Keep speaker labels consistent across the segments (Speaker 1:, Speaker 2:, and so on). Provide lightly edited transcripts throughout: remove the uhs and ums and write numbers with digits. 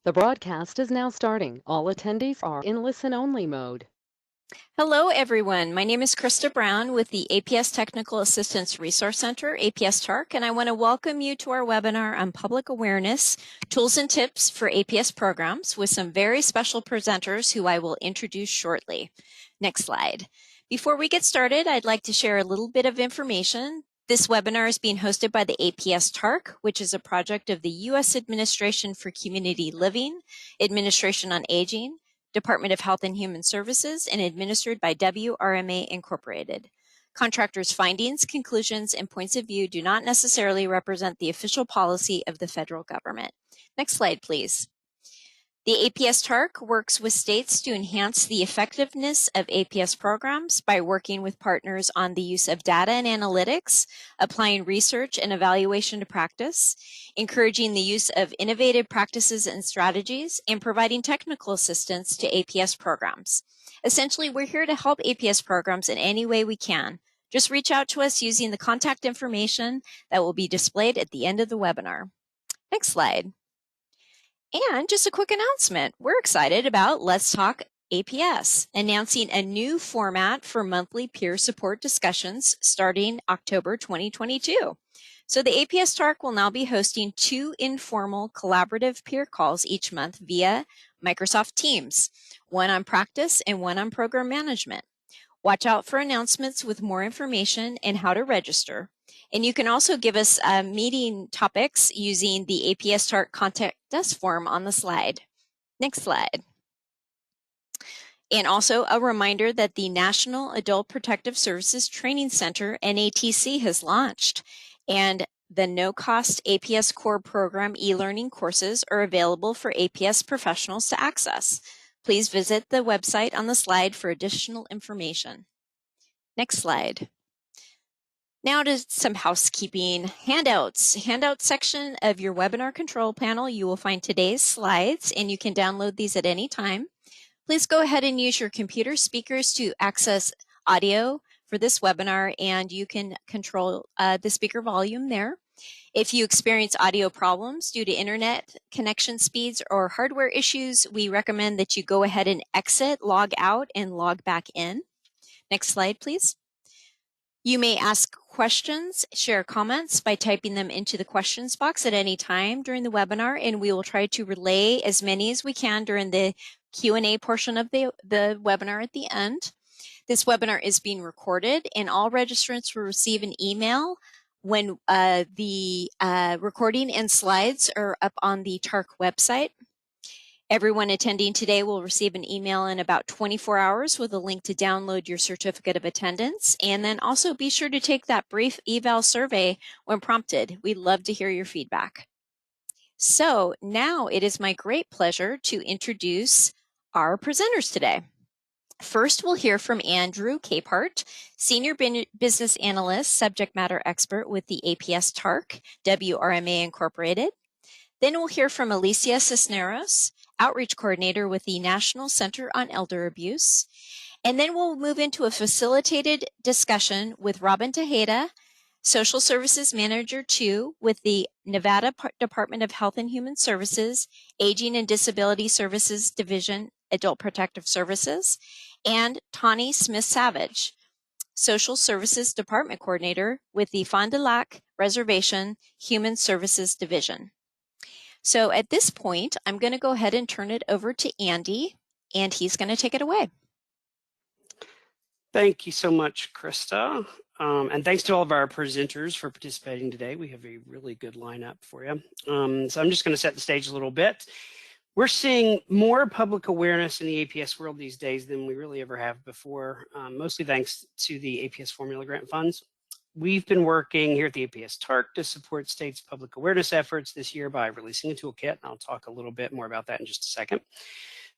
Speaker 1: The broadcast is now starting. All attendees are in listen-only mode.
Speaker 2: Hello, everyone. My name is Krista Brown with the APS Technical Assistance Resource Center, APS TARC, and I want to welcome you to our webinar on public awareness, tools and tips for APS programs with some very special presenters who I will introduce shortly. Next slide. Before we get started, I'd like to share a little bit of information. This webinar is being hosted by the APS TARC, which is a project of the U.S. Administration for Community Living, Administration on Aging, Department of Health and Human Services, and administered by WRMA Incorporated. Contractors' findings, conclusions, and points of view do not necessarily represent the official policy of the federal government. Next slide, please. The APS TARC works with states to enhance the effectiveness of APS programs by working with partners on the use of data and analytics, applying research and evaluation to practice, encouraging the use of innovative practices and strategies, and providing technical assistance to APS programs. Essentially, we're here to help APS programs in any way we can. Just reach out to us using the contact information that will be displayed at the end of the webinar. Next slide. And just a quick announcement. We're excited about Let's Talk APS, announcing a new format for monthly peer support discussions starting October 2022. So the APS TARC will now be hosting 2 informal collaborative peer calls each month via Microsoft Teams, one on practice and one on program management. Watch out for announcements with more information and how to register. And you can also give us meeting topics using the APS TARC contact us form on the slide. Next slide. And also a reminder that the National Adult Protective Services Training Center, NATC, has launched. And the no-cost APS Core Program e-learning courses are available for APS professionals to access. Please visit the website on the slide for additional information. Next slide. Now to some housekeeping handouts. Handout section of your webinar control panel, you will find today's slides, and you can download these at any time. Please go ahead and use your computer speakers to access audio for this webinar, and you can control the speaker volume there. If you experience audio problems due to internet connection speeds or hardware issues, we recommend that you go ahead and exit, log out, and log back in. Next slide, please. You may ask questions, share comments by typing them into the questions box at any time during the webinar, and we will try to relay as many as we can during the Q&A portion of the webinar at the end. This webinar is being recorded, and all registrants will receive an email when the recording and slides are up on the TARC website. Everyone attending today will receive an email in about 24 hours with a link to download your certificate of attendance. And then also be sure to take that brief eval survey when prompted. We'd love to hear your feedback. So now it is my great pleasure to introduce our presenters today. First, we'll hear from Andrew Capehart, Senior Business Analyst, Subject Matter Expert with the APS TARC, WRMA Incorporated. Then we'll hear from Alycia Cisneros, Outreach Coordinator with the National Center on Elder Abuse. And then we'll move into a facilitated discussion with Robin Tejada, Social Services Manager 2 with the Nevada Department of Health and Human Services, Aging and Disability Services Division, Adult Protective Services, and Tawny Smith-Savage, Social Services Department Coordinator with the Fond du Lac Reservation Human Services Division. So at this point, I'm going to go ahead and turn it over to Andy, and he's going to take it away.
Speaker 3: Thank you so much, Krista. And thanks to all of our presenters for participating today. We have a really good lineup for you. So I'm just going to set the stage a little bit. We're seeing more public awareness in the APS world these days than we really ever have before, mostly thanks to the APS formula grant funds. We've been working here at the APS TARC to support states' public awareness efforts this year by releasing a toolkit, and I'll talk a little bit more about that in just a second.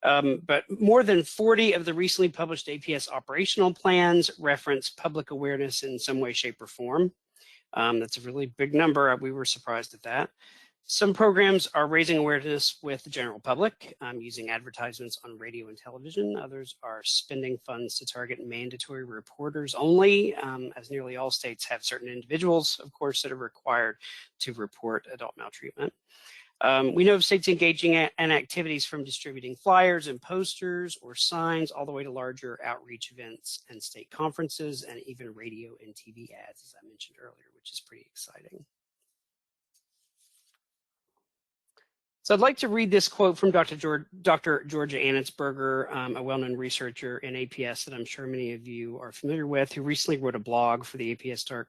Speaker 3: But more than 40 of the recently published APS operational plans reference public awareness in some way, shape, or form. That's a really big number. We were surprised at that. Some programs are raising awareness with the general public using advertisements on radio and television. Others are spending funds to target mandatory reporters only, as nearly all states have certain individuals, of course, that are required to report adult maltreatment. We know of states engaging in activities from distributing flyers and posters or signs all the way to larger outreach events and state conferences and even radio and TV ads, as I mentioned earlier, which is pretty exciting. So I'd like to read this quote from Dr. Georgia Annitzberger, a well-known researcher in APS that I'm sure many of you are familiar with, who recently wrote a blog for the APS TARC.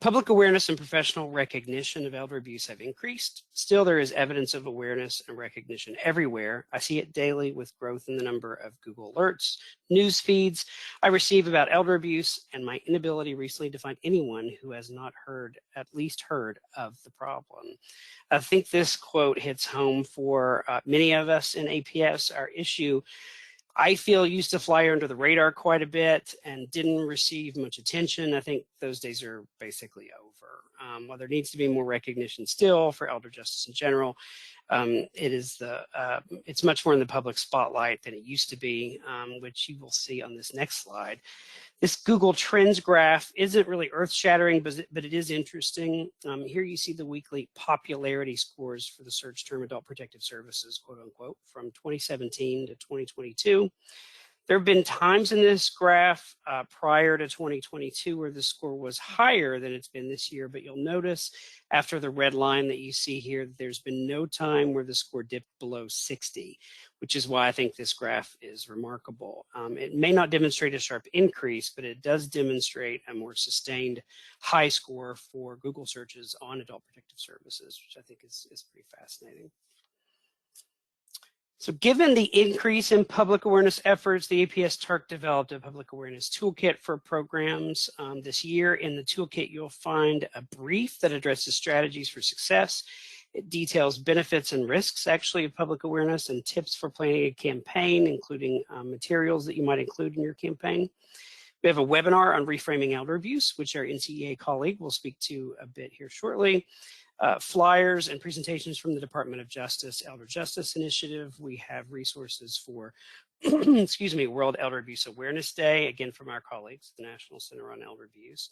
Speaker 3: Public awareness and professional recognition of elder abuse have increased. Still, there is evidence of awareness and recognition everywhere. I see it daily with growth in the number of Google alerts, news feeds I receive about elder abuse, and my inability recently to find anyone who has not at least heard of the problem. I think this quote hits home for many of us in APS. Our issue, I feel, used to fly under the radar quite a bit and didn't receive much attention. I think those days are basically over. While there needs to be more recognition still for elder justice in general, it's much more in the public spotlight than it used to be, which you will see on this next slide. This Google Trends graph isn't really earth-shattering, but it is interesting. Here you see the weekly popularity scores for the search term adult protective services, quote unquote, from 2017 to 2022. There have been times in this graph prior to 2022 where the score was higher than it's been this year, but you'll notice after the red line that you see here, there's been no time where the score dipped below 60, which is why I think this graph is remarkable. It may not demonstrate a sharp increase, but it does demonstrate a more sustained high score for Google searches on adult protective services, which I think is pretty fascinating. So given the increase in public awareness efforts, the APS TARC developed a public awareness toolkit for programs this year. In the toolkit, you'll find a brief that addresses strategies for success. It details benefits and risks, actually, of public awareness and tips for planning a campaign, including materials that you might include in your campaign. We have a webinar on reframing elder abuse, which our NCEA colleague will speak to a bit here shortly. Flyers and presentations from the Department of Justice Elder Justice Initiative. We have resources for, excuse me, World Elder Abuse Awareness Day, again from our colleagues, the National Center on Elder Abuse.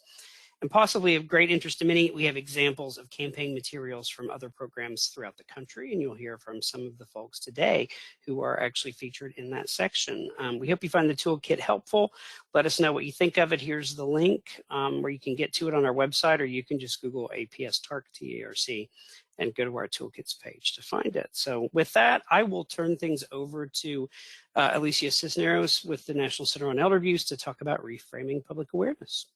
Speaker 3: And possibly of great interest to many, we have examples of campaign materials from other programs throughout the country, and you'll hear from some of the folks today who are actually featured in that section. We hope you find the toolkit helpful. Let us know what you think of it. Here's the link where you can get to it on our website, or you can just Google APS TARC, T-A-R-C, and go to our toolkits page to find it. So with that, I will turn things over to Alycia Cisneros with the National Center on Elder Abuse to talk about reframing public awareness.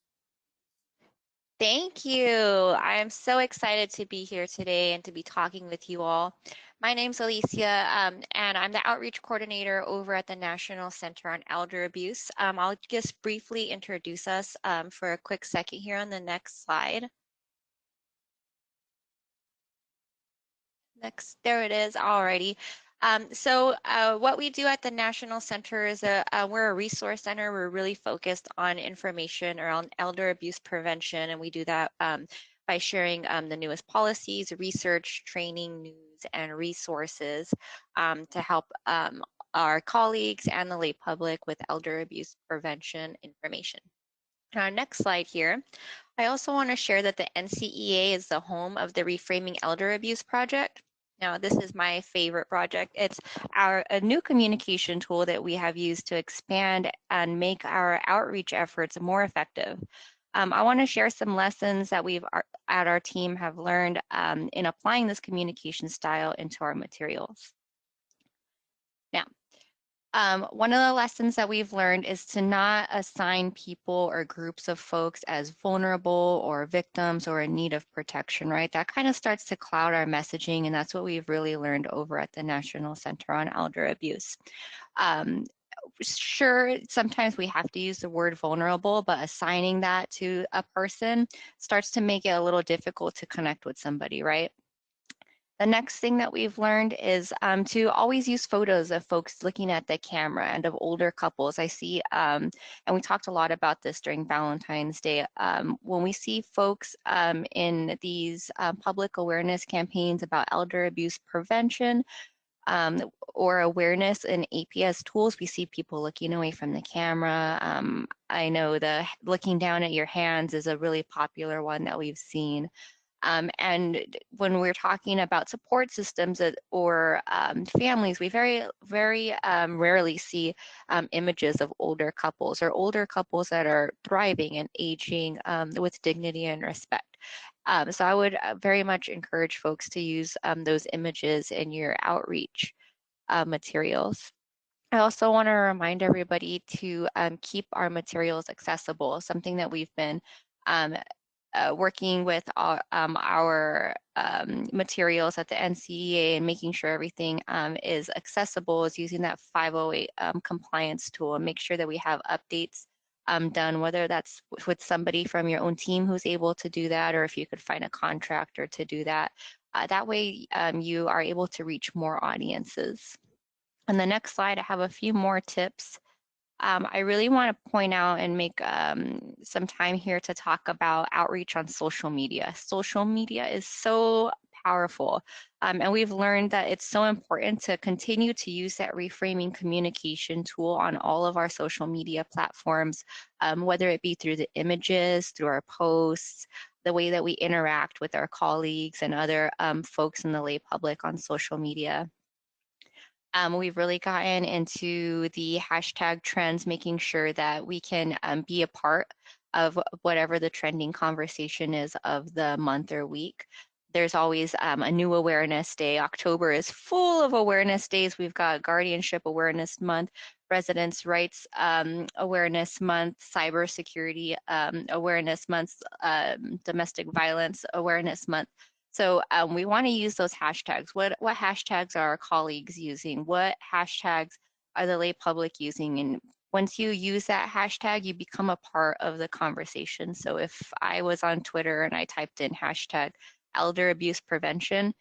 Speaker 4: Thank you. I am so excited to be here today and to be talking with you all. My name's Alycia, and I'm the outreach coordinator over at the National Center on Elder Abuse. I'll just briefly introduce us for a quick second here on the next slide. Next, there it is, alrighty. So what we do at the National Center is we're a resource center. We're really focused on information around elder abuse prevention, and we do that by sharing the newest policies, research, training, news, and resources to help our colleagues and the lay public with elder abuse prevention information. Our next slide here, I also want to share that the NCEA is the home of the Reframing Elder Abuse Project. Now, this is my favorite project. It's a new communication tool that we have used to expand and make our outreach efforts more effective. I want to share some lessons that we've at our team have learned in applying this communication style into our materials. Now, one of the lessons that we've learned is to not assign people or groups of folks as vulnerable or victims or in need of protection, right? That kind of starts to cloud our messaging, and that's what we've really learned over at the National Center on Elder Abuse. Sure, sometimes we have to use the word vulnerable, but assigning that to a person starts to make it a little difficult to connect with somebody, right? The next thing that we've learned is to always use photos of folks looking at the camera and of older couples. I see, and we talked a lot about this during Valentine's Day, when we see folks in these public awareness campaigns about elder abuse prevention or awareness in APS tools, we see people looking away from the camera. I know the looking down at your hands is a really popular one that we've seen. And when we're talking about support systems or families, we very rarely see images of older couples or older couples that are thriving and aging with dignity and respect. So I would very much encourage folks to use those images in your outreach materials. I also want to remind everybody to keep our materials accessible, something that we've been working with our materials at the NCEA and making sure everything is accessible is using that 508 compliance tool and make sure that we have updates done, whether that's with somebody from your own team who's able to do that, or if you could find a contractor to do that. That way you are able to reach more audiences. On the next slide, I have a few more tips. I really want to point out and make some time here to talk about outreach on social media. Social media is so powerful, and we've learned that it's so important to continue to use that reframing communication tool on all of our social media platforms, whether it be through the images, through our posts, the way that we interact with our colleagues and other folks in the lay public on social media. We've really gotten into the hashtag trends, making sure that we can be a part of whatever the trending conversation is of the month or week. There's always a new awareness day. October is full of awareness days. We've got Guardianship Awareness Month, Residents' Rights Awareness Month, Cybersecurity Awareness Month, Domestic Violence Awareness Month. So we want to use those hashtags. What hashtags are our colleagues using? What hashtags are the lay public using? And once you use that hashtag, you become a part of the conversation. So if I was on Twitter and I typed in hashtag elder abuse prevention,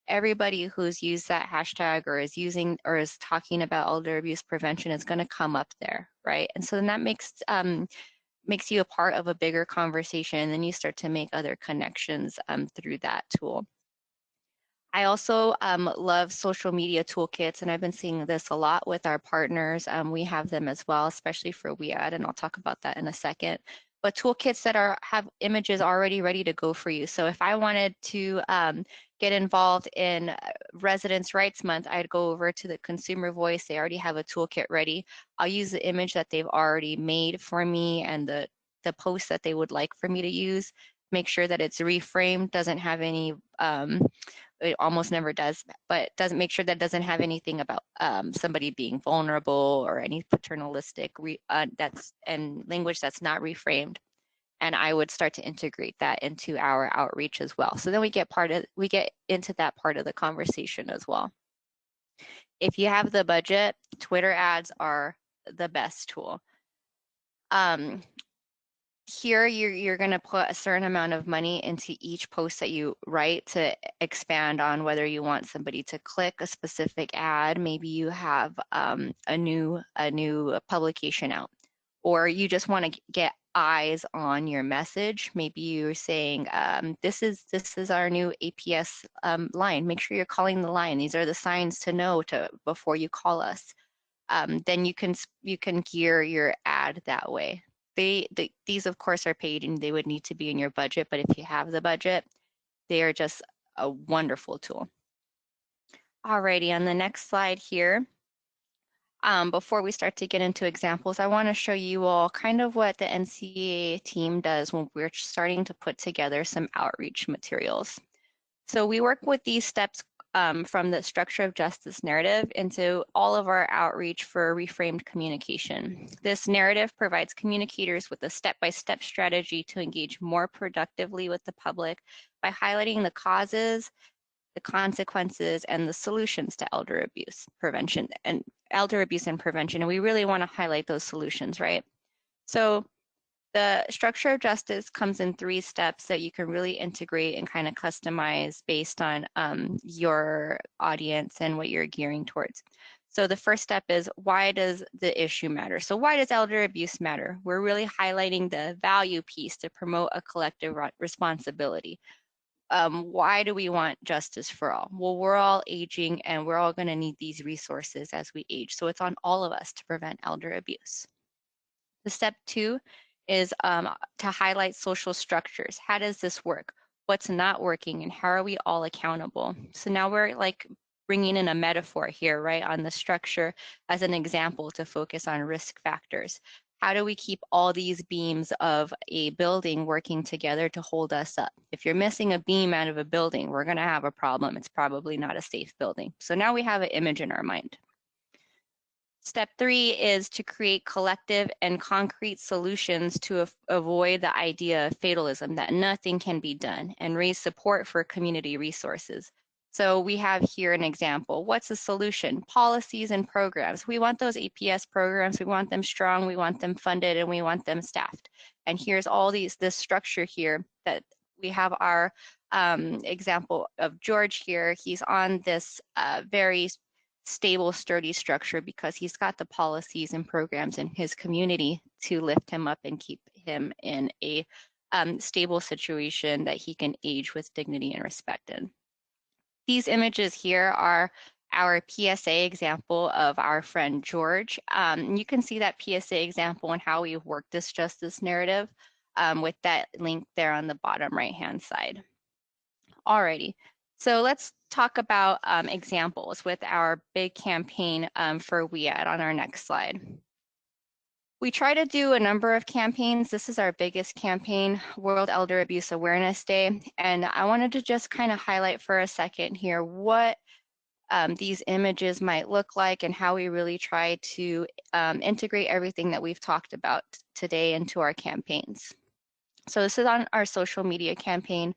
Speaker 4: everybody who's used that hashtag or is using or is talking about elder abuse prevention is going to come up there, right? And so then that makes you a part of a bigger conversation, and then you start to make other connections through that tool. I also love social media toolkits, and I've been seeing this a lot with our partners. We have them as well, especially for WIAD, and I'll talk about that in a second. But toolkits that have images already ready to go for you. So if I wanted to get involved in Residents' Rights Month, I'd go over to the Consumer Voice. They already have a toolkit ready. I'll use the image that they've already made for me and the post that they would like for me to use. Make sure that it's reframed, doesn't have any, it almost never does, but doesn't make sure that doesn't have anything about somebody being vulnerable or any paternalistic and language that's not reframed. And I would start to integrate that into our outreach as well. So then we get into that part of the conversation as well. If you have the budget, Twitter ads are the best tool. Here you're going to put a certain amount of money into each post that you write to expand on whether you want somebody to click a specific ad. Maybe you have a new publication out, or you just want to get eyes on your message. Maybe you're saying this is our new APS line. Make sure you're calling the line. These are the signs to know before you call us. Then you can gear your ad that way. These of course are paid and they would need to be in your budget, but if you have the budget, they are just a wonderful tool. Alrighty, on the next slide here, before we start to get into examples, I want to show you all kind of what the NCEA team does when we're starting to put together some outreach materials. So we work with these steps from the structure of justice narrative into all of our outreach for reframed communication. This narrative provides communicators with a step-by-step strategy to engage more productively with the public by highlighting the causes, the consequences, and the solutions to elder abuse prevention and elder abuse and prevention. And we really want to highlight those solutions, right? So the structure of justice comes in 3 steps that you can really integrate and kind of customize based on your audience and what you're gearing towards. So the first step is, why does the issue matter? So why does elder abuse matter? We're really highlighting the value piece to promote a collective responsibility. Why do we want justice for all? Well, we're all aging and we're all going to need these resources as we age. So it's on all of us to prevent elder abuse. The step 2 is to highlight social structures. How does this work?
Speaker 5: what's not working, and how are we all accountable? So now we're like bringing in a metaphor here, right, on the structure as an example to focus on risk factors. How do we keep all these beams of a building working together to hold us up? If you're missing a beam out of a building, we're going to have a problem. It's probably not a safe building. So now we have an image in our mind. Step 3 is to create collective and concrete solutions to avoid the idea of fatalism, that nothing can be done, and raise support for community resources. So we have here an example. What's the solution? Policies and programs. We want those APS programs. We want them strong. We want them funded, and we want them staffed. And here's all this structure here that we have our example of George here. He's on this very stable, sturdy structure because he's got the policies and programs in his community to lift him up and keep him in a stable situation that he can age with dignity and respect in. These images here are our PSA example of our friend George. You can see that PSA example and how we've worked this justice narrative with that link there on the bottom right-hand side. Alrighty, so let's talk about examples with our big campaign for WEAD on our next slide. We try to do a number of campaigns. This is our biggest campaign, World Elder Abuse Awareness Day. And I wanted to just kind of highlight for a second here what these images might look like and how we really try to integrate everything that we've talked about today into our campaigns. So this is on our social media campaign.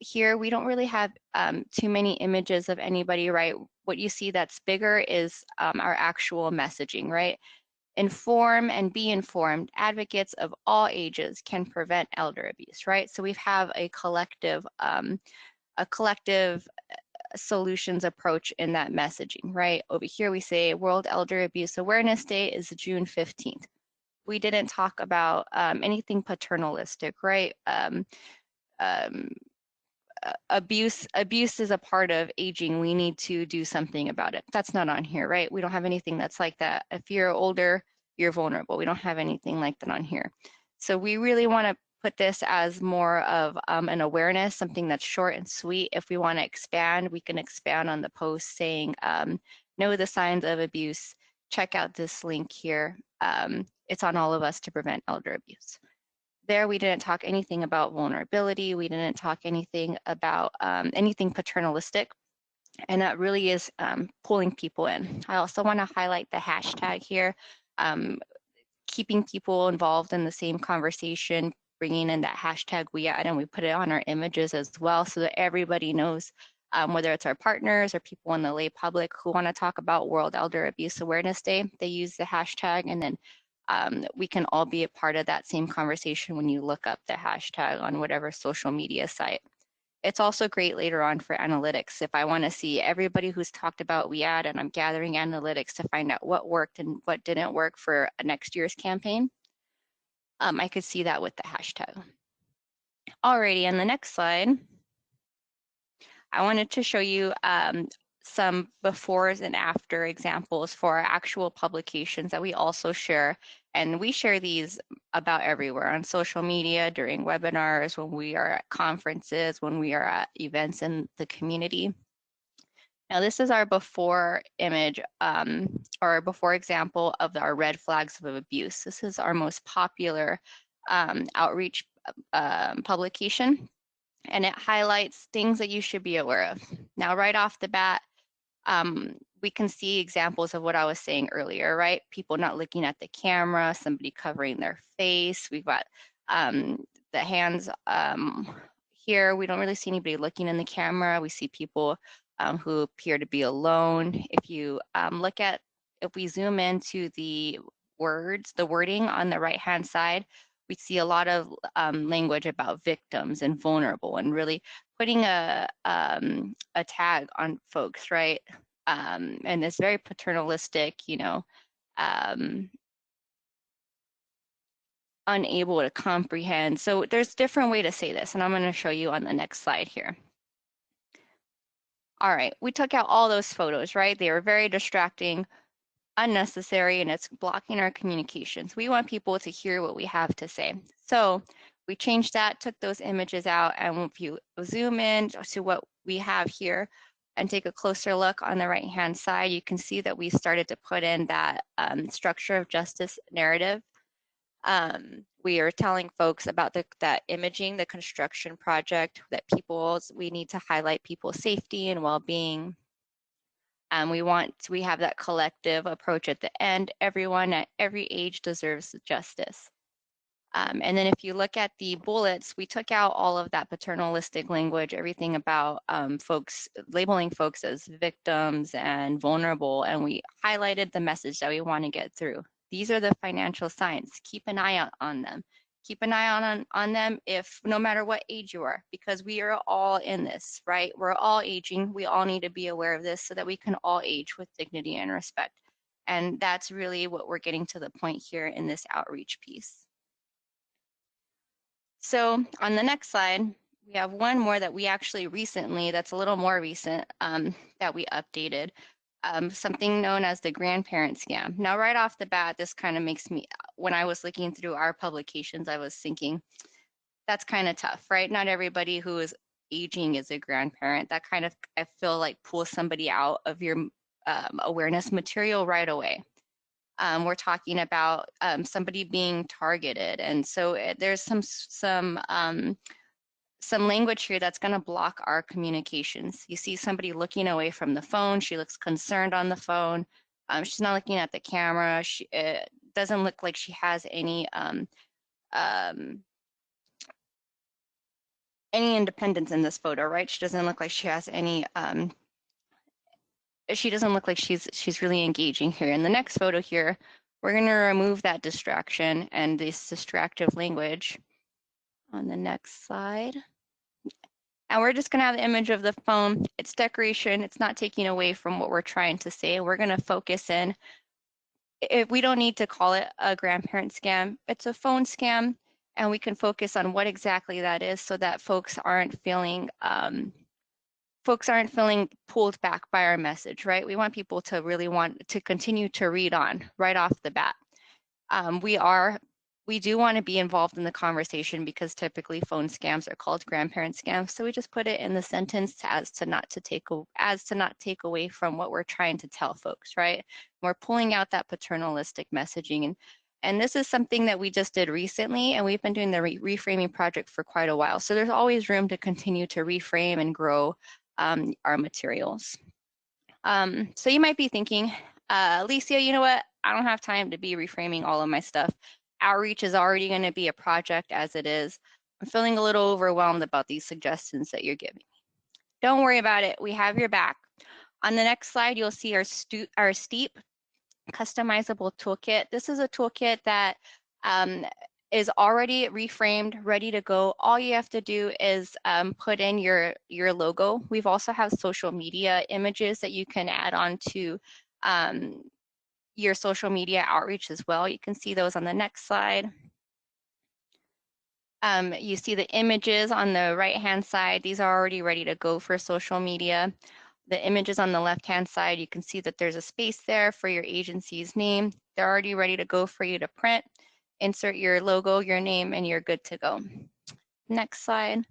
Speaker 5: Here, we don't really have too many images of anybody, right? What you see that's bigger is our actual messaging, right? Inform and be informed. Advocates of all ages can prevent elder abuse, right? So we have a collective solutions approach in that messaging, right? Over here, we say World Elder Abuse Awareness Day is June 15th. We didn't talk about anything paternalistic, right? Abuse is a part of aging. We need to do something about it. That's not on here, right? We don't have anything that's like that. If you're older, you're vulnerable. We don't have anything like that on here. So we really want to put this as more of an awareness, something that's short and sweet. If we want to expand, we can expand on the post saying, know the signs of abuse. Check out this link here. It's on all of us to prevent elder abuse. There, we didn't talk anything about vulnerability. We didn't talk anything about anything paternalistic. And that really is pulling people in. I also want to highlight the hashtag here, keeping people involved in the same conversation, bringing in that hashtag WEAD, and we put it on our images as well so that everybody knows, whether it's our partners or people in the lay public who want to talk about World Elder Abuse Awareness Day, they use the hashtag, and then we can all be a part of that same conversation when you look up the hashtag on whatever social media site. It's also great later on for analytics. If I want to see everybody who's talked about WEAD and I'm gathering analytics to find out what worked and what didn't work for next year's campaign, I could see that with the hashtag. Alrighty, on the next slide, I wanted to show you some befores and after examples for our actual publications that we also share. And we share these about everywhere on social media, during webinars, when we are at conferences, when we are at events in the community. Now, this is our before image or before example of our red flags of abuse. This is our most popular outreach publication, and it highlights things that you should be aware of. Now, right off the bat, we can see examples of what I was saying earlier, right? People not looking at the camera, somebody covering their face. We've got the hands here. We don't really see anybody looking in the camera. We see people who appear to be alone. If you if we zoom into the wording on the right-hand side, we see a lot of language about victims and vulnerable, and really putting a tag on folks, right? And it's very paternalistic, you know, unable to comprehend. So there's different way to say this, and I'm going to show you on the next slide here. All right, we took out all those photos, right? They were very distracting, unnecessary, and it's blocking our communications. We want people to hear what we have to say. So We changed that, took those images out, and if you zoom in to what we have here and take a closer look on the right-hand side, you can see that we started to put in that structure of justice narrative. We are telling folks about that imaging, the construction project, that we need to highlight people's safety and well-being. We have that collective approach at the end. Everyone at every age deserves justice. And then if you look at the bullets, we took out all of that paternalistic language, everything about labeling folks as victims and vulnerable, and we highlighted the message that we want to get through. These are the financial signs. Keep an eye out on them. Keep an eye on them no matter what age you are, because we are all in this, right? We're all aging. We all need to be aware of this so that we can all age with dignity and respect. And that's really what we're getting to the point here in this outreach piece. So on the next slide, we have one more that we actually that's a little more recent, that we updated, something known as the grandparent scam. Now, right off the bat, this kind of makes me, when I was looking through our publications, I was thinking, that's kind of tough, right? Not everybody who is aging is a grandparent. That kind of, I feel like, pulls somebody out of your awareness material right away. We're talking about somebody being targeted, and so there's some language here that's going to block our communications. You see somebody looking away from the phone. She looks concerned on the phone. She's not looking at the camera. It doesn't look like she has any independence in this photo, right? She doesn't look like she has any. She doesn't look like she's really engaging here. In the next photo here, we're going to remove that distraction and this distractive language on the next slide. And we're just going to have the image of the phone. It's decoration. It's not taking away from what we're trying to say. We're going to focus in. We don't need to call it a grandparent scam. It's a phone scam, and we can focus on what exactly that is so that folks aren't feeling pulled back by our message, right? We want people to really want to continue to read on right off the bat. We do want to be involved in the conversation because typically phone scams are called grandparent scams. So we just put it in the sentence as to not take away from what we're trying to tell folks, right? We're pulling out that paternalistic messaging, and this is something that we just did recently, and we've been doing the reframing project for quite a while. So there's always room to continue to reframe and grow our materials. So you might be thinking, Alycia, you know what? I don't have time to be reframing all of my stuff. Outreach is already going to be a project as it is. I'm feeling a little overwhelmed about these suggestions that you're giving me. Don't worry about it. We have your back. On the next slide, you'll see our steep customizable toolkit. This is a toolkit that is already reframed, ready to go. All you have to do is put in your logo. We've also have social media images that you can add on to your social media outreach as well. You can see those on the next slide. You see the images on the right-hand side. These are already ready to go for social media. The images on the left-hand side, you can see that there's a space there for your agency's name. They're already ready to go for you to print. Insert your logo, your name, and you're good to go. Next slide.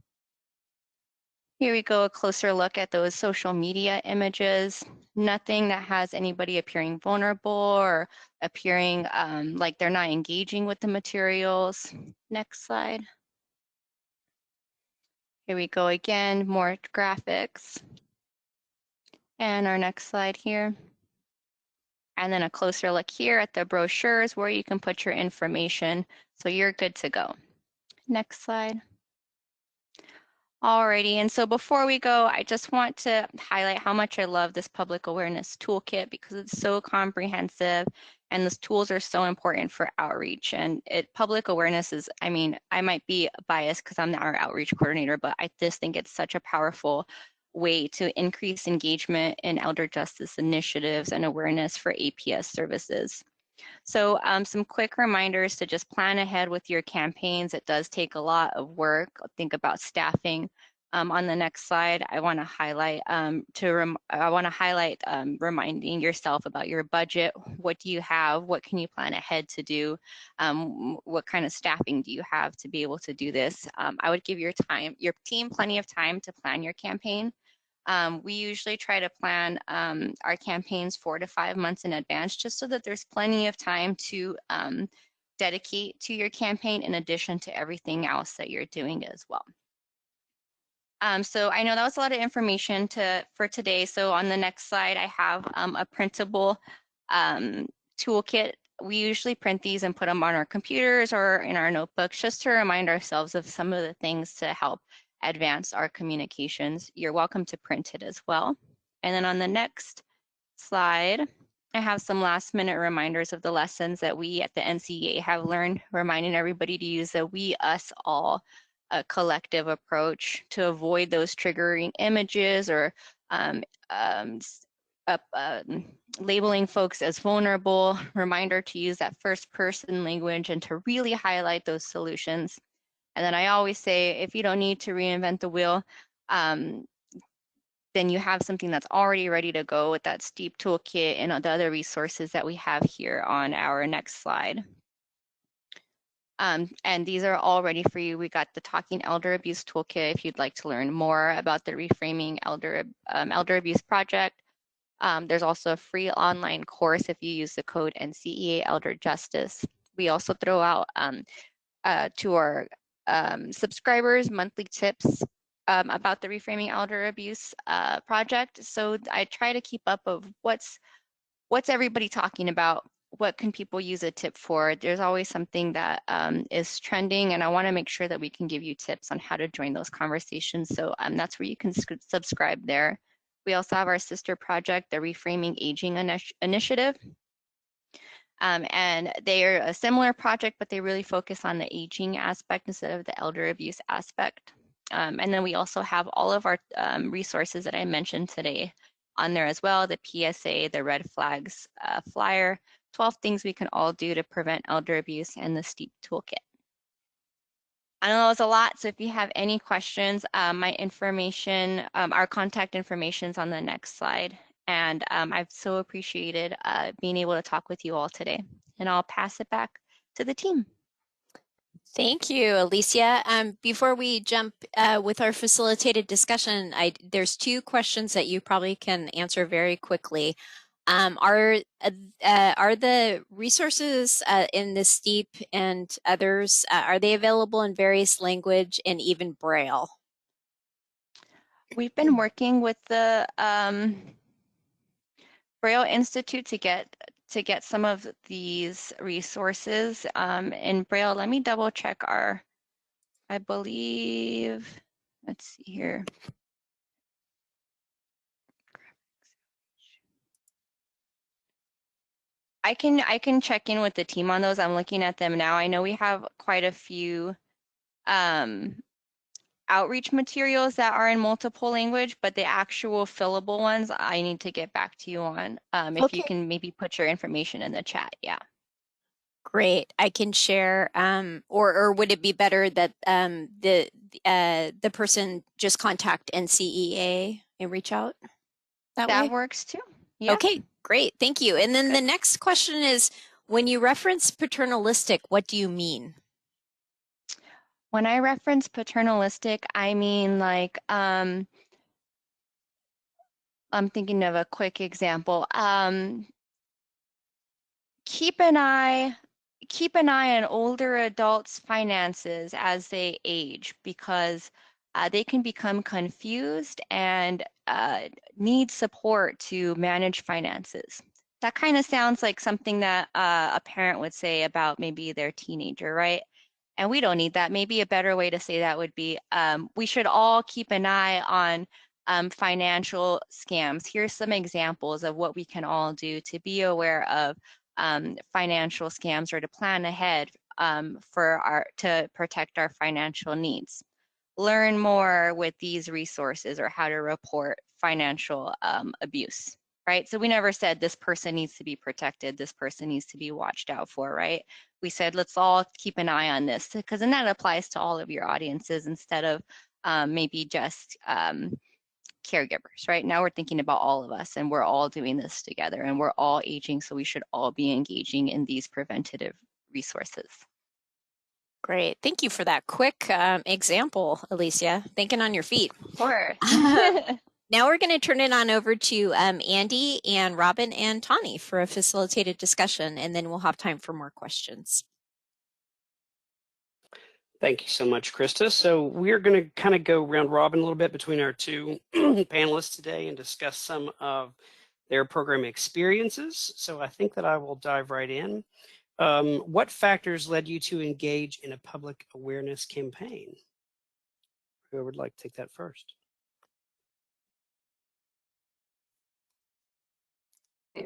Speaker 5: Here we go, a closer look at those social media images. Nothing that has anybody appearing vulnerable or appearing like they're not engaging with the materials. Next slide. Here we go again, more graphics. And our next slide here. And then a closer look here at the brochures where you can put your information, so you're good to go. Next slide. Alrighty, and so before we go, I just want to highlight how much I love this public awareness toolkit because it's so comprehensive and those tools are so important for outreach. And public awareness is, I mean, I might be biased because I'm our outreach coordinator, but I just think it's such a powerful way to increase engagement in elder justice initiatives and awareness for APS services. So some quick reminders to just plan ahead with your campaigns. It does take a lot of work. Think about staffing. On the next slide, I want to highlight reminding yourself about your budget. What do you have? What can you plan ahead to do? What kind of staffing do you have to be able to do this? I would give your team plenty of time to plan your campaign. We usually try to plan our campaigns 4 to 5 months in advance, just so that there's plenty of time to dedicate to your campaign in addition to everything else that you're doing as well. So I know that was a lot of information for today. So on the next slide, I have a printable toolkit. We usually print these and put them on our computers or in our notebooks just to remind ourselves of some of the things to help advance our communications. You're welcome to print it as well. And then on the next slide, I have some last minute reminders of the lessons that we at the NCEA have learned, reminding everybody to use the we, us, all a collective approach to avoid those triggering images or labeling folks as vulnerable. Reminder to use that first person language and to really highlight those solutions. And then I always say, if you don't need to reinvent the wheel, then you have something that's already ready to go with that STEEP toolkit and the other resources that we have here on our next slide. And these are all ready for you. We got the Talking Elder Abuse Toolkit if you'd like to learn more about the Reframing Elder Abuse Project. There's also a free online course if you use the code NCEA Elder Justice. We also throw out to our subscribers monthly tips about the Reframing Elder Abuse Project. So I try to keep up of what's everybody talking about. What can people use a tip for? There's always something that is trending, and I want to make sure that we can give you tips on how to join those conversations. So that's where you can subscribe there. We also have our sister project, the Reframing Aging Initiative. And they are a similar project, but they really focus on the aging aspect instead of the elder abuse aspect. And then we also have all of our resources that I mentioned today on there as well, the PSA, the red flags flyer, 12 things we can all do to prevent elder abuse, and the STEEP toolkit. I know that was a lot, so if you have any questions, my information, our contact information is on the next slide. And I've so appreciated being able to talk with you all today. And I'll pass it back to the team.
Speaker 2: Thank you, Alycia. Before we jump with our facilitated discussion, there's 2 questions that you probably can answer very quickly. Are the resources in the STEEP and others, are they available in various language and even Braille?
Speaker 5: We've been working with the Braille Institute to get some of these resources in Braille. Let me double check I believe, let's see here. I can check in with the team on those. I'm looking at them now. I know we have quite a few outreach materials that are in multiple language, but the actual fillable ones I need to get back to you on. If you can maybe put your information in the chat, yeah.
Speaker 2: Great, I can share. Or would it be better that the person just contact NCEA and reach out that way?
Speaker 5: That works too. Yeah.
Speaker 2: Okay, great, thank you. And then the next question is, when you reference paternalistic, what do you mean?
Speaker 5: When I reference paternalistic, I mean like, I'm thinking of a quick example. Keep an eye on older adults' finances as they age, because they can become confused and need support to manage finances. That kind of sounds like something that a parent would say about maybe their teenager, right? And we don't need that. Maybe a better way to say that would be, we should all keep an eye on financial scams. Here's some examples of what we can all do to be aware of financial scams or to plan ahead to protect our financial needs. Learn more with these resources, or how to report financial abuse, right? So we never said this person needs to be protected, this person needs to be watched out for, right? We said, let's all keep an eye on this, because then that applies to all of your audiences instead of maybe just caregivers, right? Now we're thinking about all of us, and we're all doing this together, and we're all aging, so we should all be engaging in these preventative resources.
Speaker 2: Great. Thank you for that quick example, Alycia. Thinking on your feet.
Speaker 5: Of course.
Speaker 2: Now we're going to turn it on over to Andy and Robin and Tawny for a facilitated discussion, and then we'll have time for more questions.
Speaker 3: Thank you so much, Krista. So we're going to kind of go round robin a little bit between our two panelists today and discuss some of their program experiences. So I think that I will dive right in. What factors led you to engage in a public awareness campaign? Who would like to take that first?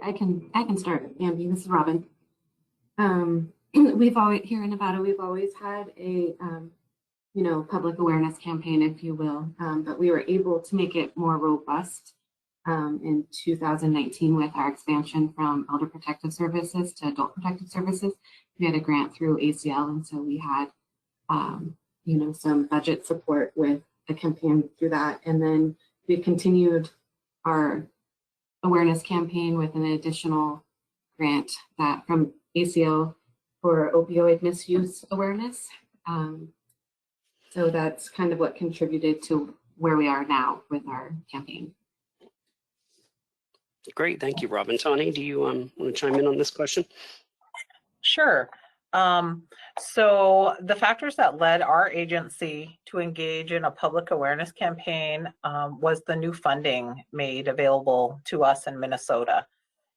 Speaker 6: I can start, Andy. This is Robin. We've always, here in Nevada, we've always had a public awareness campaign, if you will, but we were able to make it more robust in 2019 with our expansion from Elder Protective Services to Adult Protective Services. We had a grant through ACL, and so we had some budget support with the campaign through that, and then we continued our awareness campaign with an additional grant that from ACL for opioid misuse awareness. So that's kind of what contributed to where we are now with our campaign.
Speaker 3: Great, thank you, Robin. Tawny, do you want to chime in on this question?
Speaker 7: Sure. So the factors that led our agency to engage in a public awareness campaign was the new funding made available to us in Minnesota.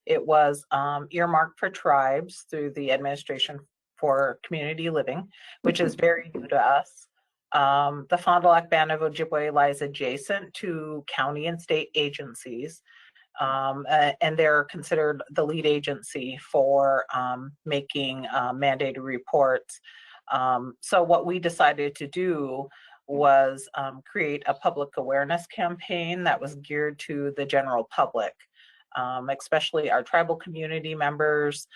Speaker 7: It was earmarked for tribes through the Administration for Community Living, which is very new to us. The Fond du Lac Band of Ojibwe lies adjacent to county and state agencies. And they're considered the lead agency for making mandated reports. So what we decided to do was create a public awareness campaign that was geared to the general public, especially our tribal community members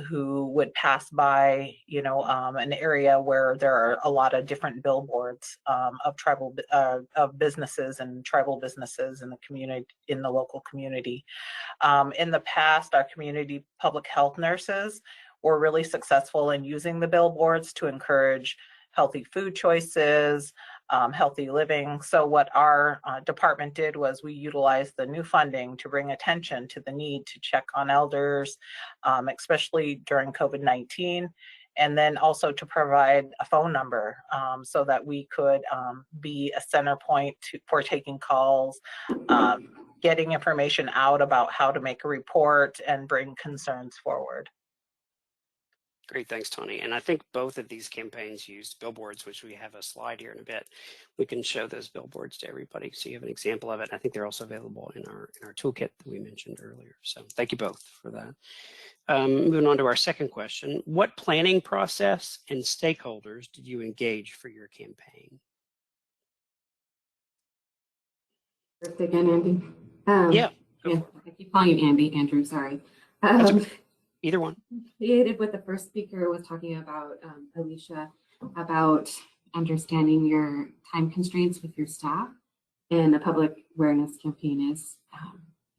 Speaker 7: who would pass by, an area where there are a lot of different billboards of tribal of businesses and tribal businesses in the community, in the local community. In the past, our community public health nurses were really successful in using the billboards to encourage healthy food choices, healthy living. So what our department did was we utilized the new funding to bring attention to the need to check on elders, especially during COVID-19, and then also to provide a phone number so that we could be a center point for taking calls, getting information out about how to make a report and bring concerns forward.
Speaker 3: Great, thanks, Tawny. And I think both of these campaigns used billboards, which we have a slide here in a bit. We can show those billboards to everybody so you have an example of it. I think they're also available in our toolkit that we mentioned earlier. So thank you both for that. Moving on to our second question. What planning process and stakeholders did you engage for your campaign?
Speaker 6: First again, Andy.
Speaker 3: Yeah.
Speaker 6: I keep calling you Andy, Andrew, sorry.
Speaker 3: Either one.
Speaker 6: Created what the first speaker was talking about, Alycia, about understanding your time constraints with your staff. And a public awareness campaign is,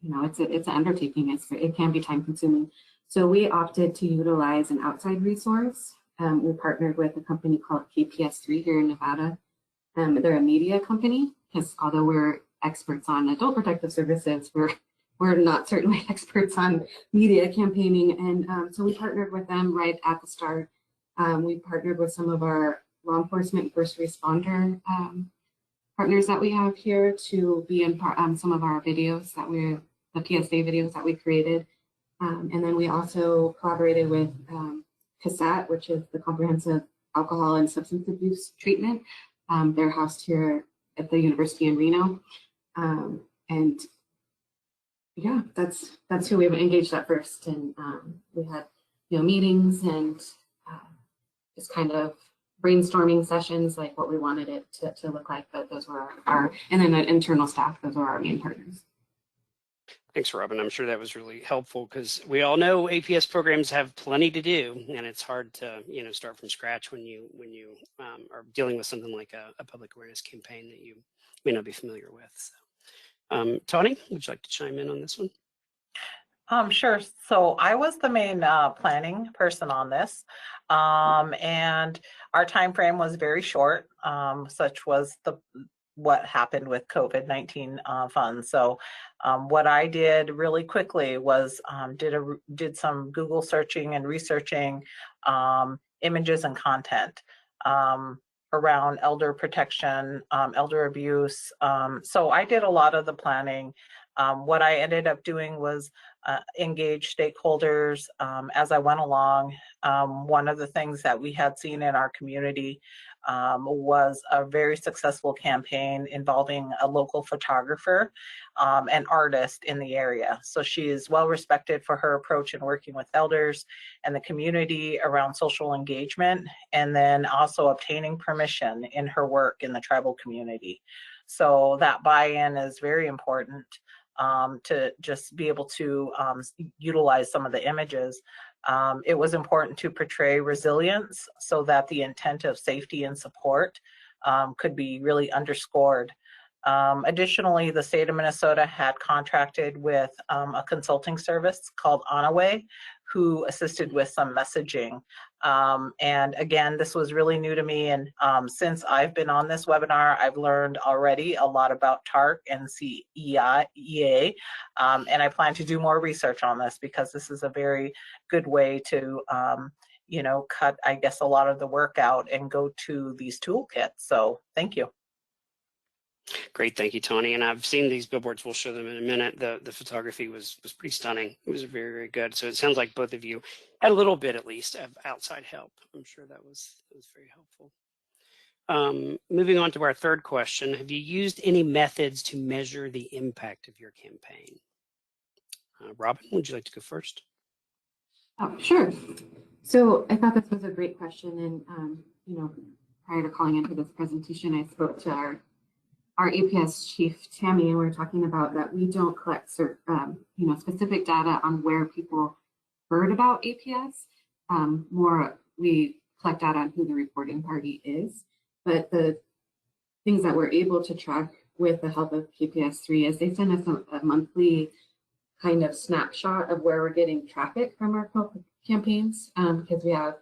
Speaker 6: it's an undertaking. It can be time consuming. So we opted to utilize an outside resource. We partnered with a company called KPS3 here in Nevada. They're a media company, because although we're experts on adult protective services, we're not certainly experts on media campaigning. And so we partnered with them right at the start. We partnered with some of our law enforcement and first responder partners that we have here to be in some of our videos the PSA videos that we created. And then we also collaborated with CASAT, which is the Comprehensive Alcohol and Substance Abuse Treatment. They're housed here at the University in Reno. And yeah, that's who we engaged at first, and we had meetings and just kind of brainstorming sessions, like what we wanted it to look like. But those were our and then the internal staff; those were our main partners.
Speaker 3: Thanks, Robin. I'm sure that was really helpful because we all know APS programs have plenty to do, and it's hard to start from scratch when you are dealing with something like a public awareness campaign that you may not be familiar with. So, Tawny, would you like to chime in on this one?
Speaker 7: Sure. So I was the main planning person on this, and our time frame was very short. Such was what happened with COVID-19 funds. So what I did really quickly was did some Google searching and researching images and content around elder protection, elder abuse. So I did a lot of the planning. What I ended up doing was engage stakeholders as I went along. One of the things that we had seen in our community was a very successful campaign involving a local photographer and artist in the area. So she is well respected for her approach in working with elders and the community around social engagement, and then also obtaining permission in her work in the tribal community. So that buy-in is very important to just be able to utilize some of the images. It was important to portray resilience so that the intent of safety and support could be really underscored. Additionally, the state of Minnesota had contracted with a consulting service called Onaway, who assisted with some messaging. And again, this was really new to me. And since I've been on this webinar, I've learned already a lot about TARC and CEA. And I plan to do more research on this because this is a very good way to cut, I guess, a lot of the work out and go to these toolkits. So thank you.
Speaker 3: Great, thank you, Tawny. And I've seen these billboards. We'll show them in a minute. The photography was pretty stunning. It was very, very good. So it sounds like both of you had a little bit, at least, of outside help. I'm sure that was very helpful. Moving on to our third question: have you used any methods to measure the impact of your campaign? Robin, would you like to go first?
Speaker 6: Oh, sure. So I thought this was a great question, and prior to calling into this presentation, I spoke to our APS chief, Tammy, and we were talking about that we don't collect specific data on where people heard about APS. More, we collect data on who the reporting party is. But the things that we're able to track with the help of KPS3 is they send us a monthly kind of snapshot of where we're getting traffic from our campaigns, because we have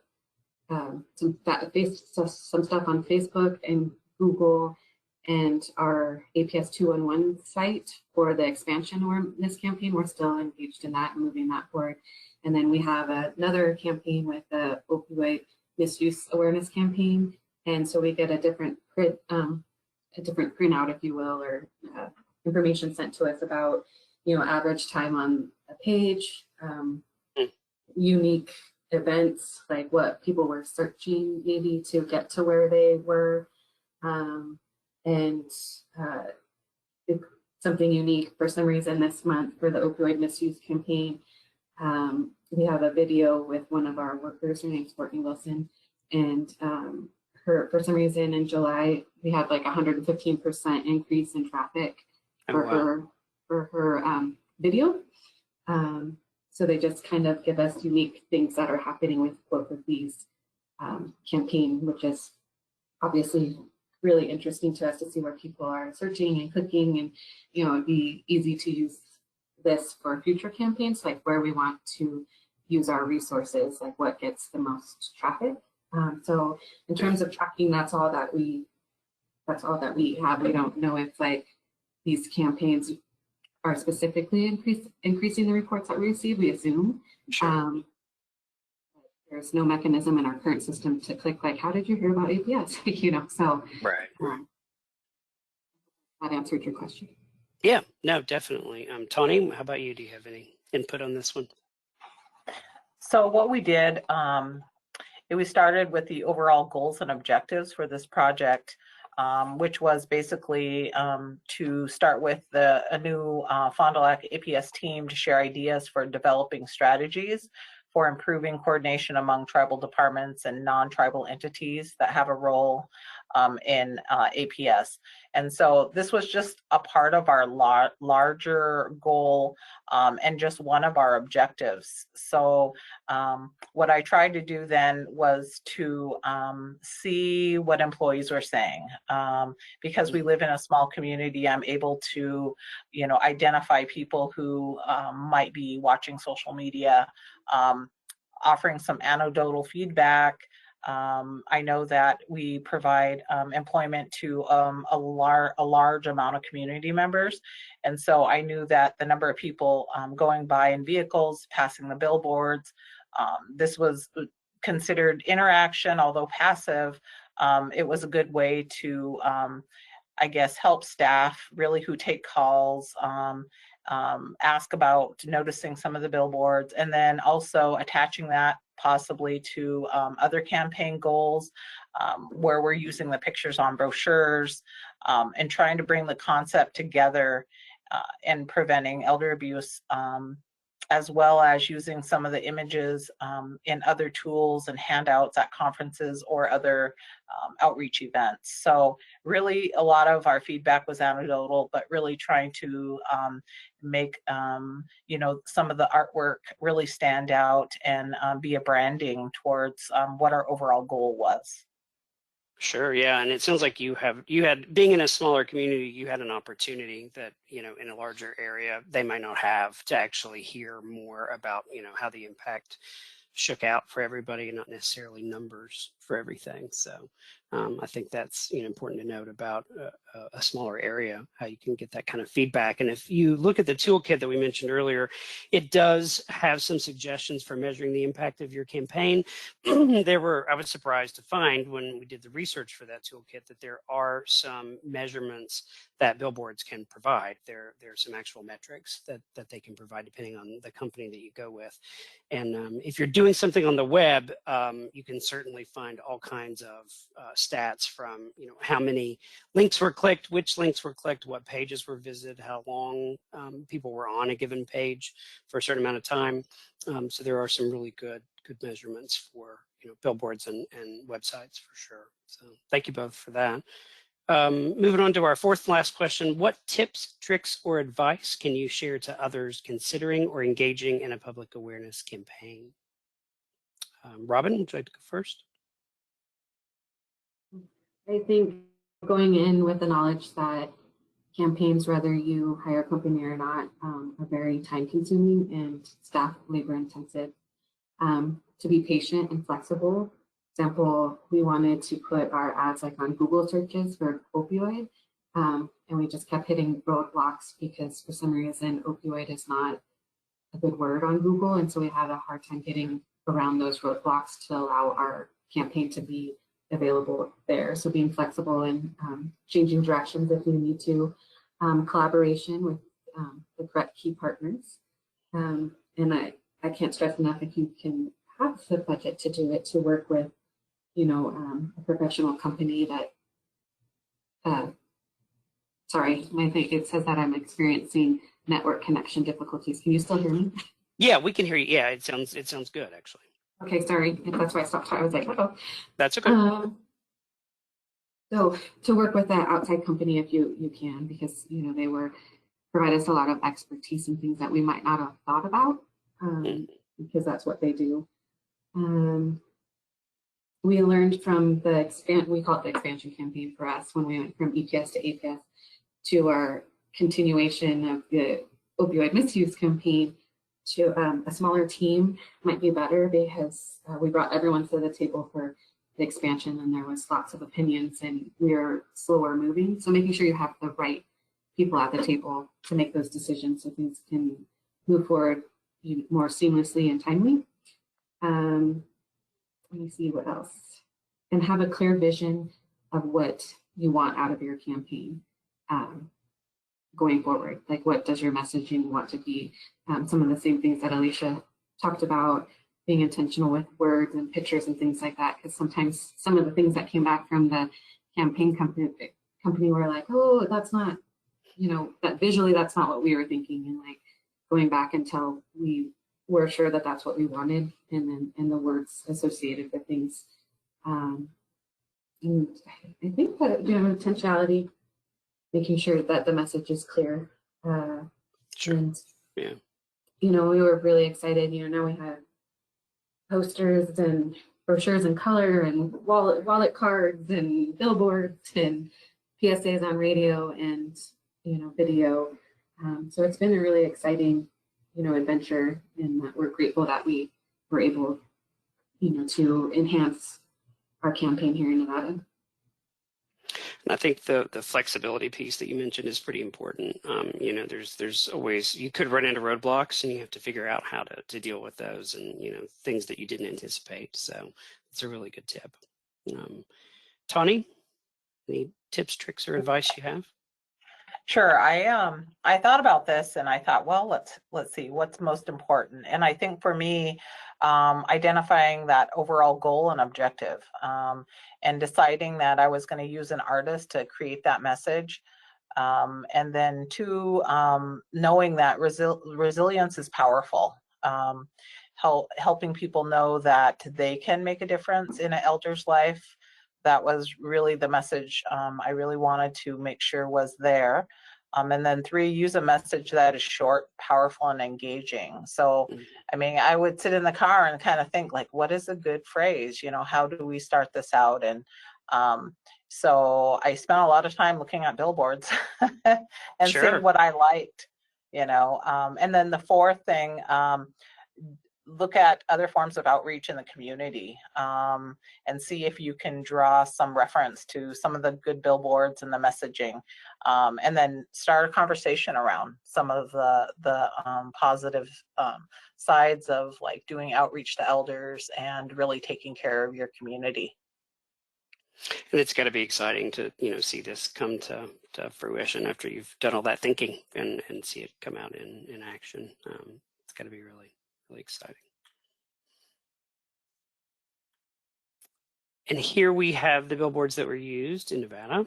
Speaker 6: some stuff on Facebook and Google, and our APS 211 site for the expansion awareness campaign. We're still engaged in that and moving that forward. And then we have another campaign with the opioid misuse awareness campaign. And so we get a different printout, if you will, or information sent to us about, average time on a page, unique events, like what people were searching maybe to get to where they were. And something unique for some reason this month for the opioid misuse campaign, we have a video with one of our workers. Her name's Courtney Wilson, and for some reason in July we had like 115% increase in traffic for her video. So they just kind of give us unique things that are happening with both of these campaign, which is obviously really interesting to us to see where people are searching and clicking, and it'd be easy to use this for future campaigns, like where we want to use our resources, like what gets the most traffic. So in terms of tracking, that's all that we have. We don't know if like these campaigns are specifically increasing the reports that we receive. We assume. Sure. There's no mechanism in our current system to click like, how did you hear about APS? So
Speaker 3: right.
Speaker 6: That answered your question.
Speaker 3: Yeah, no, definitely. Tawny, how about you? Do you have any input on this one?
Speaker 7: So what we did, we started with the overall goals and objectives for this project, which was basically to start with a new Fond du Lac APS team to share ideas for developing strategies for improving coordination among tribal departments and non-tribal entities that have a role in APS. And so this was just a part of our larger goal and just one of our objectives. So what I tried to do then was to see what employees were saying. Because we live in a small community, I'm able to, identify people who might be watching social media, offering some anecdotal feedback. I know that we provide employment to a large amount of community members. And so I knew that the number of people going by in vehicles, passing the billboards, this was considered interaction, although passive. It was a good way to, I guess, help staff really who take calls, ask about noticing some of the billboards, and then also attaching that possibly to other campaign goals where we're using the pictures on brochures and trying to bring the concept together and preventing elder abuse, as well as using some of the images in other tools and handouts at conferences or other outreach events. So really a lot of our feedback was anecdotal, but really trying to make some of the artwork really stand out and be a branding towards what our overall goal was.
Speaker 3: Sure, yeah, and it sounds like you had being in a smaller community, you had an opportunity that in a larger area they might not have to actually hear more about how the impact shook out for everybody and not necessarily numbers for everything. So I think that's important to note about a smaller area, how you can get that kind of feedback. And if you look at the toolkit that we mentioned earlier, it does have some suggestions for measuring the impact of your campaign. I was surprised to find when we did the research for that toolkit that there are some measurements that billboards can provide. There are some actual metrics that they can provide depending on the company that you go with. And if you're doing something on the web, you can certainly find all kinds of stats from how many links were clicked, which links were clicked, what pages were visited, how long people were on a given page for a certain amount of time. So there are some really good measurements for billboards and websites for sure. So thank you both for that. Moving on to our fourth and last question, what tips, tricks, or advice can you share to others considering or engaging in a public awareness campaign? Robin, would you like to go first?
Speaker 6: I think going in with the knowledge that campaigns, whether you hire a company or not, are very time consuming and staff labor intensive. To be patient and flexible. For example, we wanted to put our ads on Google searches for opioid, and we just kept hitting roadblocks because for some reason opioid is not a good word on Google, and so we had a hard time getting around those roadblocks to allow our campaign to be available there. So being flexible and changing directions if we need to, collaboration with the correct key partners, and I can't stress enough, if you can have the budget to do it, to work with a professional company that, sorry, I think it says that I'm experiencing network connection difficulties. Can you still hear me?
Speaker 3: Yeah, we can hear you. Yeah, it sounds good actually.
Speaker 6: Okay, sorry. That's why I stopped. I was like, oh.
Speaker 3: That's okay.
Speaker 6: So to work with that outside company if you can, because they provide us a lot of expertise and things that we might not have thought about, because that's what they do. We learned from we call it the expansion campaign for us when we went from EPS to APS to our continuation of the opioid misuse campaign to a smaller team might be better, because we brought everyone to the table for the expansion and there was lots of opinions and we're slower moving. So making sure you have the right people at the table to make those decisions so things can move forward more seamlessly and timely. Let me see what else. And have a clear vision of what you want out of your campaign going forward. Like, what does your messaging want to be? Some of the same things that Alycia talked about, being intentional with words and pictures and things like that, because sometimes some of the things that came back from the campaign company were like, oh, that's not, that visually that's not what we were thinking, and like going back until we were sure that that's what we wanted, and the words associated with things And I think that, you know, intentionality, making sure that the message is clear.
Speaker 3: Sure.
Speaker 6: And,
Speaker 3: yeah.
Speaker 6: you know, we were really excited. You know, now we have posters and brochures in color and wallet cards and billboards and PSAs on radio and, you know, video. So it's been a really exciting, you know, adventure, and that we're grateful that we were able, you know, to enhance our campaign here in Nevada.
Speaker 3: And I think the flexibility piece that you mentioned is pretty important. You know, there's always, you could run into roadblocks and you have to figure out how to deal with those, and, you know, things that you didn't anticipate. So it's a really good tip. Tawny, any tips, tricks, or advice you have?
Speaker 7: Sure. I thought about this and I thought, well, let's see what's most important. And I think for me, identifying that overall goal and objective, and deciding that I was going to use an artist to create that message. And then two, knowing that resilience is powerful. Helping people know that they can make a difference in an elder's life. That was really the message I really wanted to make sure was there. And then three, use a message that is short, powerful, and engaging. So, I mean, I would sit in the car and kind of think, like, what is a good phrase? You know, how do we start this out? And so I spent a lot of time looking at billboards and seeing what I liked, you know. And then the fourth thing, look at other forms of outreach in the community, and see if you can draw some reference to some of the good billboards and the messaging, and then start a conversation around some of the positive sides of, like, doing outreach to elders and really taking care of your community.
Speaker 3: And it's got to be exciting to, you know, see this come to fruition after you've done all that thinking, and see it come out in action. It's got to be really exciting. And here we have the billboards that were used in Nevada.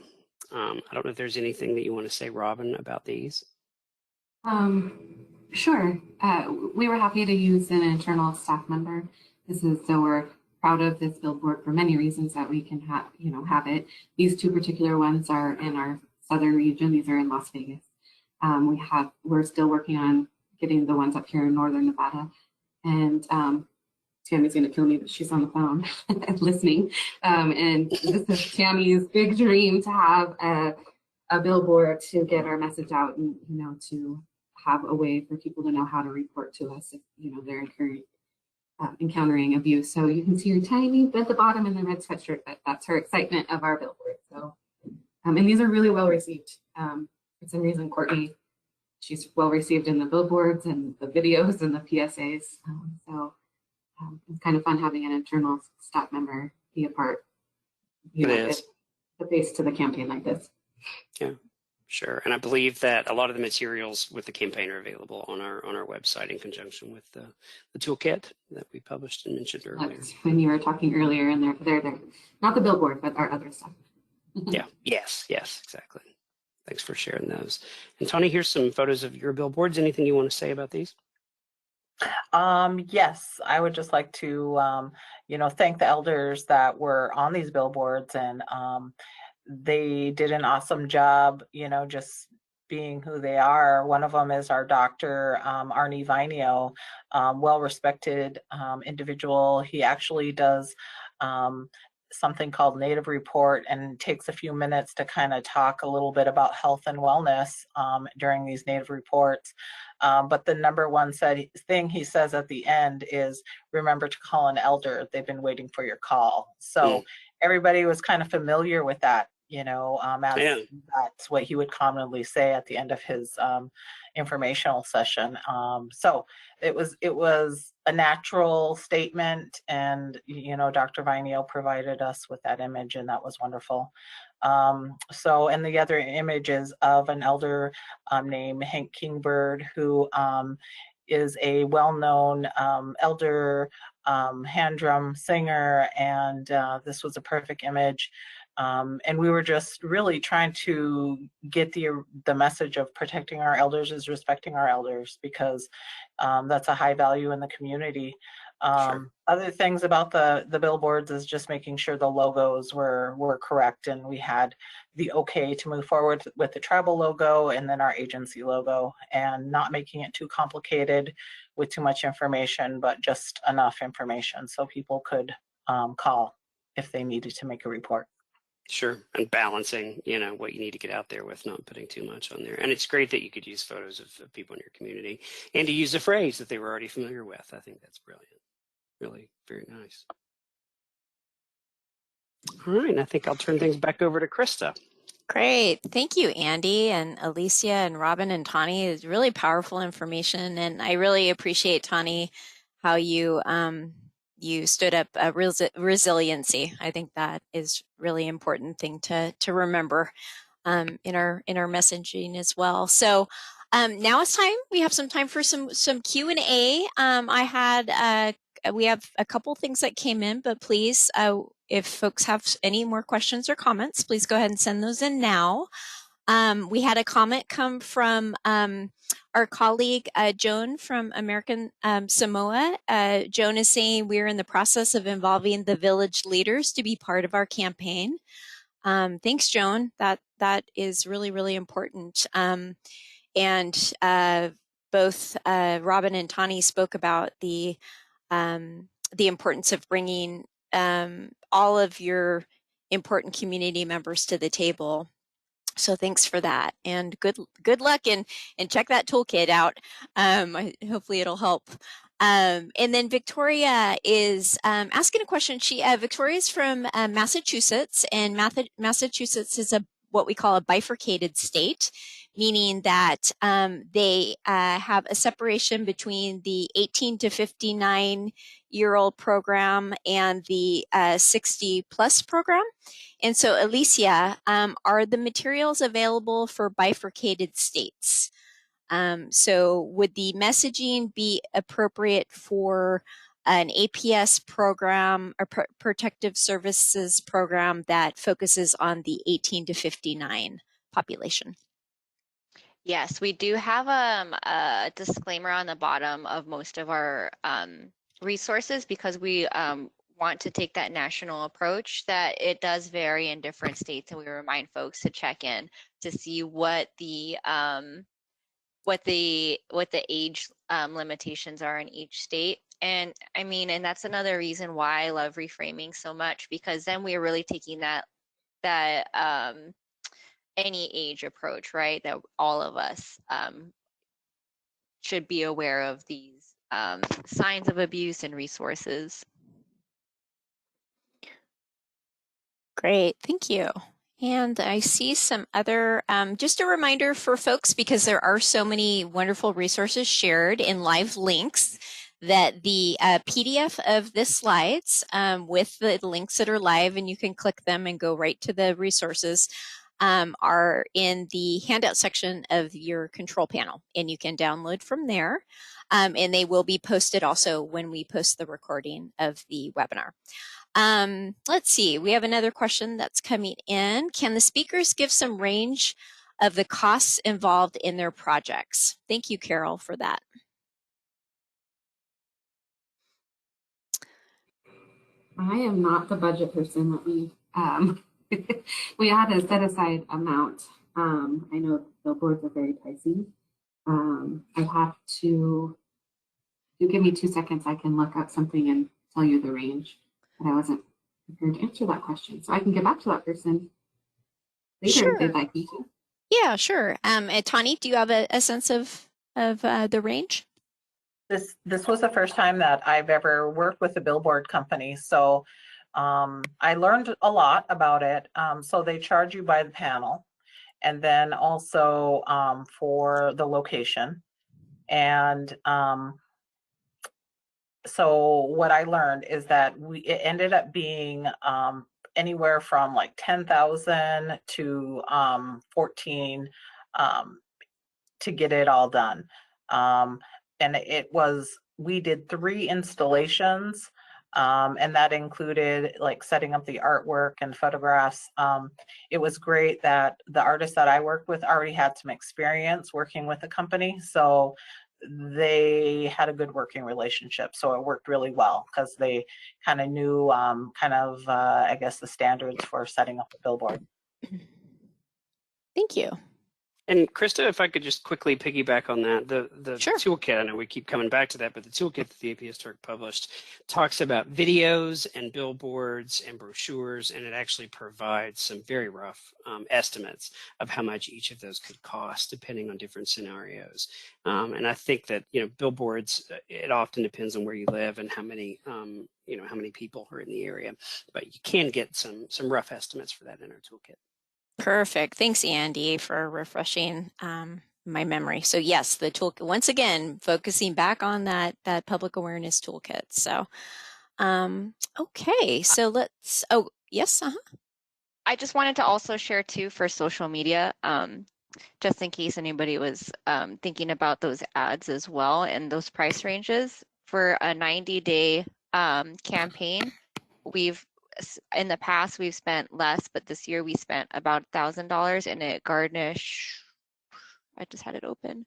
Speaker 3: I don't know if there's anything that you want to say, Robin, about these.
Speaker 6: Sure. We were happy to use an internal staff member. So we're proud of this billboard for many reasons that we can have it. These two particular ones are in our southern region. These are in Las Vegas. We're still working on getting the ones up here in northern Nevada, and Tammy's going to kill me, but she's on the phone listening. And this is Tammy's big dream, to have a billboard to get our message out, and, you know, to have a way for people to know how to report to us if, you know, they're encountering abuse. So you can see her tiny at the bottom in the red sweatshirt. That's her excitement of our billboard. So, and these are really well received. For some reason, Courtney, she's well received in the billboards and the videos and the PSAs. So it's kind of fun having an internal staff member be a part, you know, the face to the campaign like this.
Speaker 3: Yeah, sure. And I believe that a lot of the materials with the campaign are available on our website in conjunction with the toolkit that we published and mentioned earlier.
Speaker 6: That's when you were talking earlier, and they're not the billboard, but our other stuff.
Speaker 3: Yeah. Yes, exactly. Thanks for sharing those. And Tawny, here's some photos of your billboards. Anything you want to say about these?
Speaker 7: Yes, I would just like to, you know, thank the elders that were on these billboards, and they did an awesome job, you know, just being who they are. One of them is our Dr. Arnie Vinio, well-respected individual. He actually does something called Native Report, and takes a few minutes to kind of talk a little bit about health and wellness during these Native Reports. But the number one thing he says at the end is, remember to call an elder. They've been waiting for your call. So everybody was kind of familiar with that, you know, as that's what he would commonly say at the end of his informational session. So it was a natural statement, and, you know, Dr. Vinio provided us with that image, and that was wonderful. So, and the other image is of an elder named Hank Kingbird, who is a well-known elder hand drum singer, and this was a perfect image. And we were just really trying to get the message of protecting our elders is respecting our elders, because that's a high value in the community. Other things about the billboards is just making sure the logos were correct, and we had the okay to move forward with the tribal logo and then our agency logo, and not making it too complicated with too much information, but just enough information so people could call if they needed to make a report.
Speaker 3: Sure, and balancing, you know, what you need to get out there with not putting too much on there. And it's great that you could use photos of people in your community and to use a phrase that they were already familiar with. I think that's brilliant. Really very nice. All right, and I think I'll turn things back over to Krista.
Speaker 2: Great. Thank you, Andy and Alycia and Robin and Tawny. It's really powerful information. And I really appreciate, Tawny, how you you stood up resiliency. I think that is really important thing to remember in our messaging as well. So now it's time. We have some time for some Q&A. We have a couple things that came in, but please, if folks have any more questions or comments, please go ahead and send those in now. We had a comment come from our colleague, Joan from American Samoa. Joan is saying we're in the process of involving the village leaders to be part of our campaign. Thanks, Joan. That is really, really important. And both Robin and Tawny spoke about the importance of bringing all of your important community members to the table. So thanks for that, and good luck, and check that toolkit out. Hopefully it'll help. And then Victoria is asking a question. Victoria's from Massachusetts, and Massachusetts is what we call a bifurcated state, meaning that they have a separation between the 18 to 59-year-old program and the 60-plus program. And so, Alycia, are the materials available for bifurcated states? So would the messaging be appropriate for an APS program or protective services program that focuses on the 18 to 59 population?
Speaker 4: Yes, we do have a disclaimer on the bottom of most of our resources, because we want to take that national approach, that it does vary in different states, and we remind folks to check in to see what the age limitations are in each state. And I mean, and that's another reason why I love reframing so much, because then we're really taking that any age approach, right? That all of us should be aware of these signs of abuse and resources.
Speaker 2: Great, thank you. And I see some other, just a reminder for folks, because there are so many wonderful resources shared in live links, that the PDF of the slides with the links that are live, and you can click them and go right to the resources, are in the handout section of your control panel, and you can download from there. And they will be posted also when we post the recording of the webinar. Let's see, we have another question that's coming in. Can the speakers give some range of the costs involved in their projects? Thank you, Carol, for that.
Speaker 6: I am not the budget person. Let me, we had a set aside amount. I know billboards are very pricey. I have to, if you give me 2 seconds, I can look up something and tell you the range. But I wasn't prepared to answer that question. So I can get back to that person later, sure, if they'd like me to.
Speaker 2: Yeah, sure. Tawny, do you have a sense of the range?
Speaker 7: This was the first time that I've ever worked with a billboard company, so I learned a lot about it. So they charge you by the panel, and then also for the location. And so what I learned is that it ended up being anywhere from like 10,000 to 14 to get it all done. And we did 3 installations, and that included like setting up the artwork and photographs. It was great that the artist that I worked with already had some experience working with the company, so they had a good working relationship. So it worked really well because they kind of knew I guess the standards for setting up a billboard.
Speaker 2: Thank you.
Speaker 3: And Krista, if I could just quickly piggyback on that, the
Speaker 2: Sure.
Speaker 3: toolkit, I know we keep coming back to that, but the toolkit that the APS TARC published talks about videos and billboards and brochures, and it actually provides some very rough estimates of how much each of those could cost depending on different scenarios. And I think that, billboards, it often depends on where you live and how many, how many people are in the area, but you can get some rough estimates for that in our toolkit.
Speaker 2: Perfect. Thanks, Andy, for refreshing my memory. So yes, the toolkit, once again, focusing back on that public awareness toolkit. So, okay, so let's, oh, yes.
Speaker 5: I just wanted to also share too for social media, just in case anybody was thinking about those ads as well and those price ranges. For a 90-day campaign, in the past we've spent less, but this year we spent about $1,000 and it garnished, I just had it open,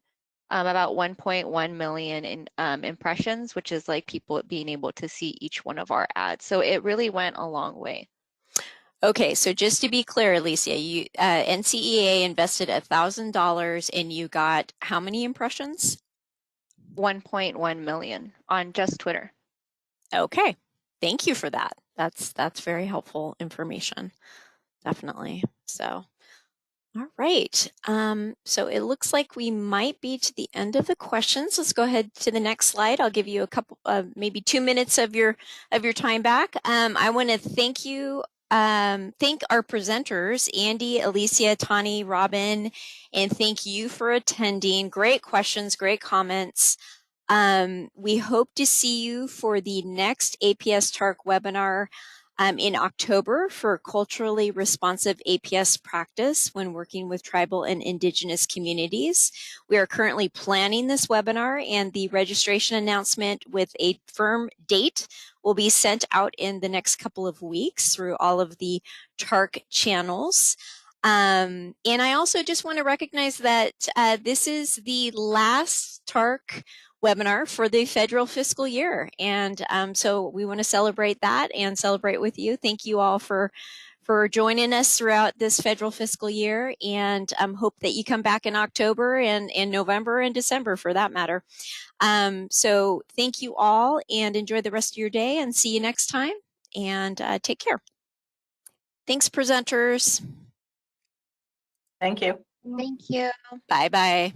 Speaker 5: about 1.1 million in impressions, which is like people being able to see each one of our ads. So it really went a long way.
Speaker 2: Okay, so just to be clear, Alycia, you NCEA invested $1,000 and you got how many impressions?
Speaker 5: 1.1 million on just Twitter.
Speaker 2: Okay, thank you for that. That's very helpful information, definitely. So, all right. So it looks like we might be to the end of the questions. Let's go ahead to the next slide. I'll give you a couple, maybe 2 minutes of your time back. I want to thank you. Thank our presenters, Andy, Alycia, Tawny, Robin, and thank you for attending. Great questions, great comments. We hope to see you for the next APS TARC webinar in October for culturally responsive APS practice when working with tribal and indigenous communities. We are currently planning this webinar, and the registration announcement with a firm date will be sent out in the next couple of weeks through all of the TARC channels. And I also just want to recognize that this is the last TARC webinar for the federal fiscal year. And so we want to celebrate that and celebrate with you. Thank you all for joining us throughout this federal fiscal year, and hope that you come back in October and in November and December for that matter. So thank you all and enjoy the rest of your day and see you next time, and take care. Thanks, presenters.
Speaker 7: Thank you.
Speaker 4: Thank you.
Speaker 2: Bye-bye.